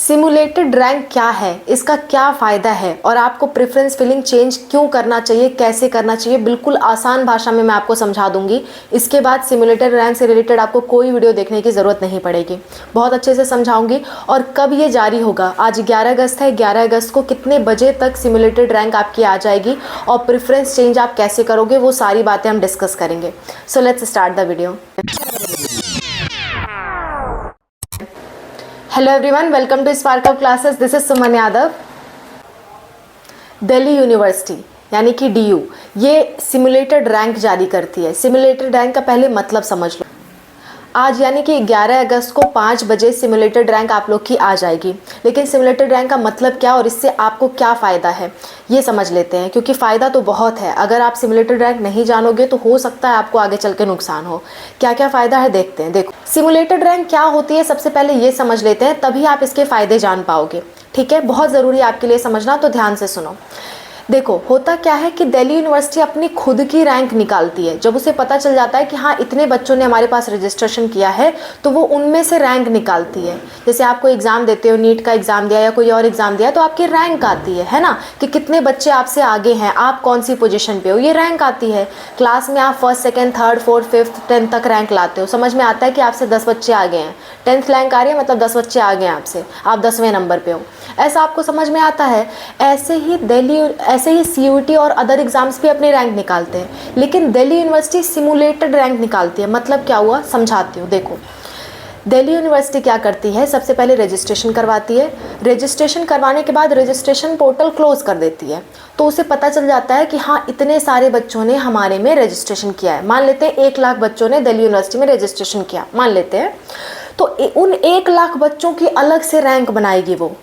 Simulated rank क्या है, इसका क्या फ़ायदा है और आपको प्रेफरेंस फिलिंग चेंज क्यों करना चाहिए, कैसे करना चाहिए, बिल्कुल आसान भाषा में मैं आपको समझा दूंगी। इसके बाद सिमुलेटेड रैंक से रिलेटेड आपको कोई वीडियो देखने की ज़रूरत नहीं पड़ेगी, बहुत अच्छे से समझाऊंगी। और कब ये जारी होगा, आज 11 अगस्त है, 11 अगस्त को कितने बजे तक सिमुलेटेड रैंक आपकी आ जाएगी और प्रेफरेंस चेंज आप कैसे करोगे, वो सारी बातें हम डिस्कस करेंगे। So let's start the video. Hello everyone, welcome to Spark Up classes. This is Suman Yadav. Delhi university यानी कि DU ये सिमुलेटेड रैंक जारी करती है। सिमुलेटेड रैंक का पहले मतलब समझ लो। आज यानी कि 11 अगस्त को 5 बजे सिमुलेटेड रैंक आप लोग की आ जाएगी। लेकिन सिमुलेटेड रैंक का मतलब क्या और इससे आपको क्या फ़ायदा है ये समझ लेते हैं, क्योंकि फ़ायदा तो बहुत है। अगर आप सिमुलेटेड रैंक नहीं जानोगे तो हो सकता है आपको आगे चल के नुकसान हो। क्या क्या फ़ायदा है देखते हैं। देखो, सिमुलेटेड रैंक क्या होती है, सबसे पहले ये समझ लेते हैं, तभी आप इसके फ़ायदे जान पाओगे। ठीक है, बहुत ज़रूरी है आपके लिए समझना, तो ध्यान से सुनो। देखो, होता क्या है कि दिल्ली यूनिवर्सिटी अपनी खुद की रैंक निकालती है। जब उसे पता चल जाता है कि हाँ इतने बच्चों ने हमारे पास रजिस्ट्रेशन किया है, तो वो उनमें से रैंक निकालती है। जैसे आप कोई एग्ज़ाम देते हो, नीट का एग्ज़ाम दिया या कोई और एग्ज़ाम दिया, तो आपकी रैंक आती है ना, कि कितने बच्चे आपसे आगे हैं, आप कौन सी पोजीशन पे हो, ये रैंक आती है। क्लास में आप first, second, third, fourth, fifth, 10th तक रैंक लाते हो। समझ में आता है कि आपसे 10 बच्चे आगे हैं। 10th रैंक आ रही है मतलब 10 बच्चे आगे हैं आपसे, आप 10वें नंबर पे हो, ऐसा आपको समझ में आता है। ऐसे ही CUT और अदर एग्जाम्स भी अपनी रैंक निकालते हैं, लेकिन दिल्ली यूनिवर्सिटी सिमुलेटेड रैंक निकालती है। मतलब क्या हुआ, समझाती हूँ। देखो, दिल्ली यूनिवर्सिटी क्या करती है, सबसे पहले रजिस्ट्रेशन करवाती है। रजिस्ट्रेशन करवाने के बाद रजिस्ट्रेशन पोर्टल क्लोज कर देती है, तो उसे पता चल जाता है कि हाँ इतने सारे बच्चों ने हमारे में रजिस्ट्रेशन किया है। मान लेते हैं 1 लाख बच्चों ने दिल्ली यूनिवर्सिटी में रजिस्ट्रेशन किया, मान लेते हैं। तो उन 1 लाख बच्चों की अलग से रैंक बनाएगी वो।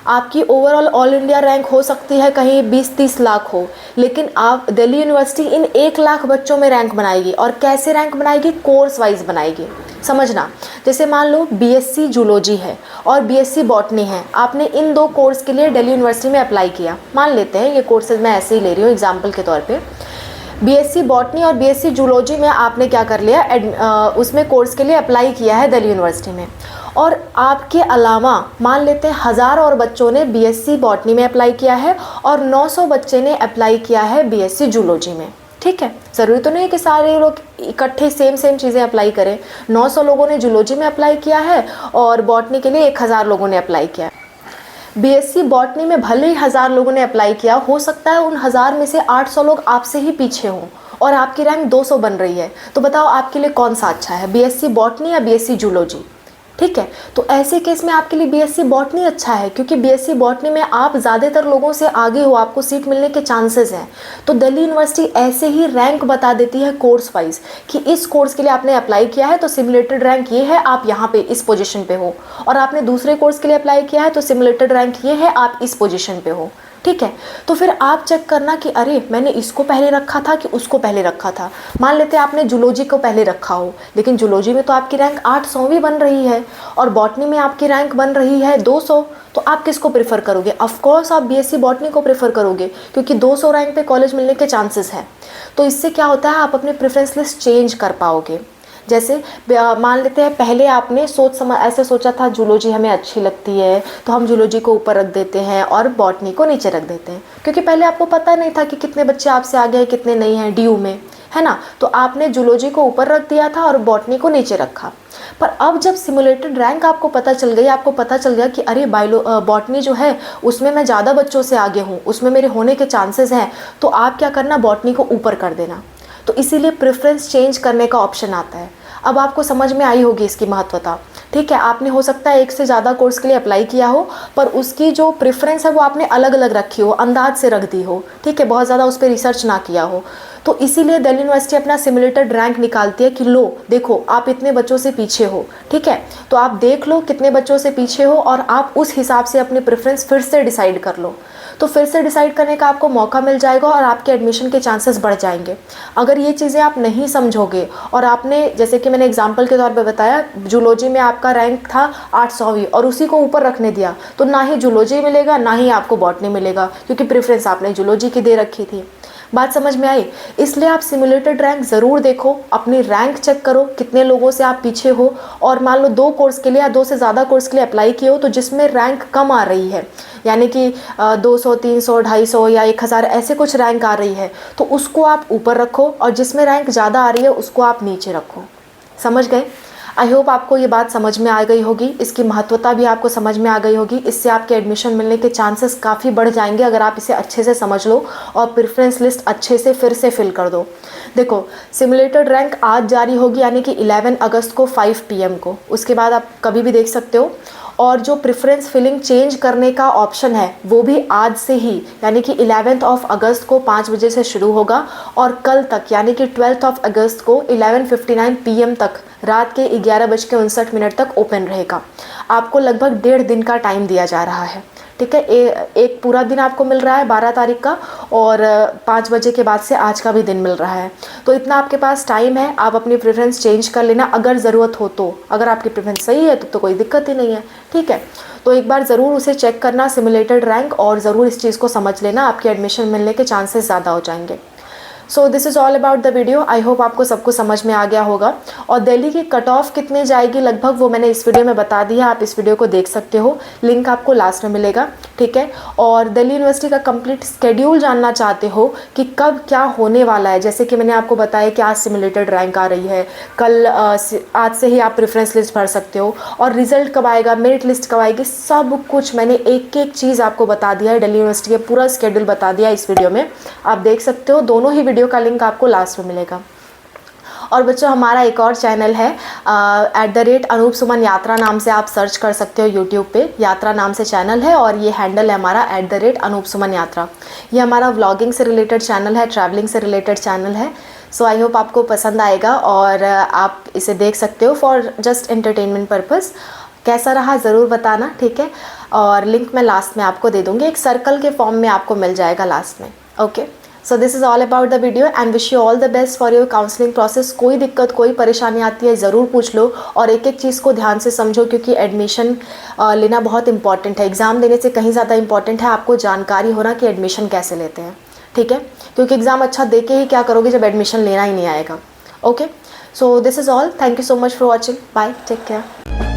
आपकी ओवरऑल ऑल इंडिया रैंक हो सकती है कहीं 20-30 लाख हो, लेकिन आप दिल्ली यूनिवर्सिटी इन 1 लाख बच्चों में रैंक बनाएगी। और कैसे रैंक बनाएगी, कोर्स वाइज बनाएगी। समझना, जैसे मान लो BSc जूलॉजी है और BSc बॉटनी है, आपने इन 2 कोर्स के लिए दिल्ली यूनिवर्सिटी में अप्लाई किया। मान लेते हैं ये कोर्सेज मैं ऐसे ही ले रही हूँ एग्जाम्पल के तौर पे। BSc बॉटनी और BSc जूलॉजी में आपने क्या कर लिया, उसमें कोर्स के लिए अप्लाई किया है दिल्ली यूनिवर्सिटी में। और आपके अलावा मान लेते हैं 1000 और बच्चों ने BSc बॉटनी में अप्लाई किया है और 900 बच्चे ने अप्लाई किया है BSc जूलॉजी में। ठीक है, ज़रूरी तो नहीं है कि सारे लोग इकट्ठे सेम चीज़ें अप्लाई करें। 900 लोगों ने जूलॉजी में अप्लाई किया है और बॉटनी के लिए 1000 लोगों ने अप्लाई किया है। BSc बॉटनी में भले ही 1000 लोगों ने अप्लाई किया, हो सकता है उन 1000 में से 800 लोग आपसे ही पीछे हों और आपकी रैंक 200 बन रही है। तो बताओ आपके लिए कौन सा अच्छा है, BSc बॉटनी या BSc जूलॉजी। ठीक है, तो ऐसे केस में आपके लिए BSc बॉटनी अच्छा है, क्योंकि BSc बॉटनी में आप ज़्यादातर लोगों से आगे हो, आपको सीट मिलने के चांसेस हैं। तो दिल्ली यूनिवर्सिटी ऐसे ही रैंक बता देती है कोर्स वाइज कि इस कोर्स के लिए आपने अप्लाई किया है तो सिमुलेटेड रैंक ये है, आप यहाँ पे इस पोजीशन पे हो। और आपने दूसरे कोर्स के लिए अप्लाई किया है तो सिमुलेटेड रैंक ये है, आप इस पोजीशन पे हो। ठीक है, तो फिर आप चेक करना कि अरे मैंने इसको पहले रखा था कि उसको पहले रखा था। मान लेते हैं आपने जूलॉजी को पहले रखा हो, लेकिन जूलॉजी में तो आपकी रैंक 800वीं बन रही है और बॉटनी में आपकी रैंक बन रही है 200, तो आप किसको प्रेफर करोगे? ऑफकोर्स आप BSc बॉटनी को प्रेफर करोगे, क्योंकि 200 रैंक पे कॉलेज मिलने के चांसेस हैं। तो इससे क्या होता है, आप अपने प्रेफरेंस लिस्ट चेंज कर पाओगे। जैसे मान लेते हैं पहले आपने ऐसे सोचा था जूलॉजी हमें अच्छी लगती है तो हम जूलॉजी को ऊपर रख देते हैं और बॉटनी को नीचे रख देते हैं, क्योंकि पहले आपको पता नहीं था कि कितने बच्चे आपसे आगे हैं कितने नहीं हैं DU में, है ना। तो आपने जूलॉजी को ऊपर रख दिया था और बॉटनी को नीचे रखा। पर अब जब सिमुलेटेड रैंक आपको पता चल गई, आपको पता चल गया कि अरे बॉटनी जो है उसमें मैं ज़्यादा बच्चों से आगे हूँ, उसमें मेरे होने के चांसेस हैं, तो आप क्या करना, बॉटनी को ऊपर कर देना। तो इसीलिए प्रेफरेंस चेंज करने का ऑप्शन आता है। अब आपको समझ में आई होगी इसकी महत्वता। ठीक है, आपने हो सकता है एक से ज़्यादा कोर्स के लिए अप्लाई किया हो, पर उसकी जो प्रेफरेंस है वो आपने अलग अलग रखी हो, अंदाज से रख दी हो। ठीक है, बहुत ज़्यादा उस पर रिसर्च ना किया हो। तो इसीलिए दिल्ली यूनिवर्सिटी अपना सिमुलेटेड रैंक निकालती है कि लो देखो आप इतने बच्चों से पीछे हो। ठीक है, तो आप देख लो कितने बच्चों से पीछे हो और आप उस हिसाब से अपनी प्रेफरेंस फिर से डिसाइड कर लो। तो फिर से डिसाइड करने का आपको मौका मिल जाएगा और आपके एडमिशन के चांसेस बढ़ जाएंगे। अगर ये चीज़ें आप नहीं समझोगे और आपने, जैसे कि मैंने एग्जांपल के तौर पे बताया, जूलॉजी में आपका रैंक था 800वीं और उसी को ऊपर रखने दिया, तो ना ही जूलॉजी मिलेगा ना ही आपको बॉटनी मिलेगा, क्योंकि प्रेफरेंस आपने जूलॉजी की दे रखी थी। बात समझ में आई? इसलिए आप सिमुलेटेड रैंक ज़रूर देखो, अपनी रैंक चेक करो कितने लोगों से आप पीछे हो, और मान लो 2 कोर्स के लिए या 2 से ज़्यादा कोर्स के लिए अप्लाई किए हो तो जिसमें रैंक कम आ रही है, यानी कि 200, 300, 250 या 1000 ऐसे कुछ रैंक आ रही है, तो उसको आप ऊपर रखो, और जिसमें रैंक ज़्यादा आ रही है उसको आप नीचे रखो। समझ गए? आई होप आपको ये बात समझ में आ गई होगी, इसकी महत्वता भी आपको समझ में आ गई होगी। इससे आपके एडमिशन मिलने के चांसेस काफ़ी बढ़ जाएंगे अगर आप इसे अच्छे से समझ लो और प्रेफरेंस लिस्ट अच्छे से फिर से फिल कर दो। देखो, सिमुलेटेड रैंक आज जारी होगी, यानी कि 11 अगस्त को 5 PM को, उसके बाद आप कभी भी देख सकते हो। और जो प्रेफरेंस फिलिंग चेंज करने का ऑप्शन है वो भी आज से ही, यानी कि 11 अगस्त को 5 बजे से शुरू होगा, और कल तक यानी कि 12 अगस्त को 11:59 PM तक, रात के 11:59 तक ओपन रहेगा। आपको लगभग 1.5 दिन का टाइम दिया जा रहा है, ठीक है। एक पूरा दिन आपको मिल रहा है 12 तारीख का, और 5 बजे के बाद से आज का भी दिन मिल रहा है, तो इतना आपके पास टाइम है। आप अपनी प्रेफरेंस चेंज कर लेना अगर ज़रूरत हो तो। अगर आपकी प्रेफरेंस सही है तो कोई दिक्कत ही नहीं है, ठीक है। तो एक बार ज़रूर उसे चेक करना सिमुलेटेड रैंक, और ज़रूर इस चीज़ को समझ लेना, आपके एडमिशन मिलने के चांसेस ज़्यादा हो जाएंगे। सो this is all about the video. I hope आपको सब कुछ समझ में आ गया होगा। और दिल्ली की कट ऑफ कितनी जाएगी लगभग वो मैंने इस वीडियो में बता दिया, आप इस वीडियो को देख सकते हो, लिंक आपको लास्ट में मिलेगा, ठीक है। और दिल्ली यूनिवर्सिटी का कंप्लीट स्केड्यूल जानना चाहते हो कि कब क्या होने वाला है, जैसे कि मैंने आपको बताया कि आज सिमुलेटेड रैंक आ रही है, कल आज से ही आप प्रेफरेंस लिस्ट भर सकते हो, और रिजल्ट कब आएगा, मेरिट लिस्ट कब आएगी, सब कुछ मैंने एक एक चीज़ आपको बता दिया है। दिल्ली यूनिवर्सिटी का पूरा स्केड्यूल बता दिया इस वीडियो में, आप देख सकते हो। दोनों ही वीडियो का लिंक आपको लास्ट में मिलेगा। और बच्चों, हमारा एक और चैनल है @अनूप सुमन यात्रा नाम से, आप सर्च कर सकते हो यूट्यूब पे, यात्रा नाम से चैनल है, और ये हैंडल है हमारा @अनूप सुमन यात्रा। ये हमारा व्लॉगिंग से रिलेटेड चैनल है, ट्रैवलिंग से रिलेटेड चैनल है। सो आई होप आपको पसंद आएगा, और आप इसे देख सकते हो फॉर जस्ट एंटरटेनमेंट पर्पज़। कैसा रहा ज़रूर बताना, ठीक है। और लिंक मैं लास्ट में आपको दे दूँगी, एक सर्कल के फॉर्म में आपको मिल जाएगा लास्ट में, okay. So this is all about the video, and wish you all the best for your counselling process. कोई दिक्कत, कोई परेशानी आती है ज़रूर पूछ लो, और एक एक चीज़ को ध्यान से समझो, क्योंकि एडमिशन लेना बहुत इंपॉर्टेंट है। एग्ज़ाम देने से कहीं ज़्यादा इंपॉर्टेंट है आपको जानकारी होना कि एडमिशन कैसे लेते हैं, ठीक है। क्योंकि एग्ज़ाम अच्छा दे के ही क्या करोगे जब एडमिशन लेना ही नहीं आएगा, okay. So this is all, thank you so much for watching, bye, take care.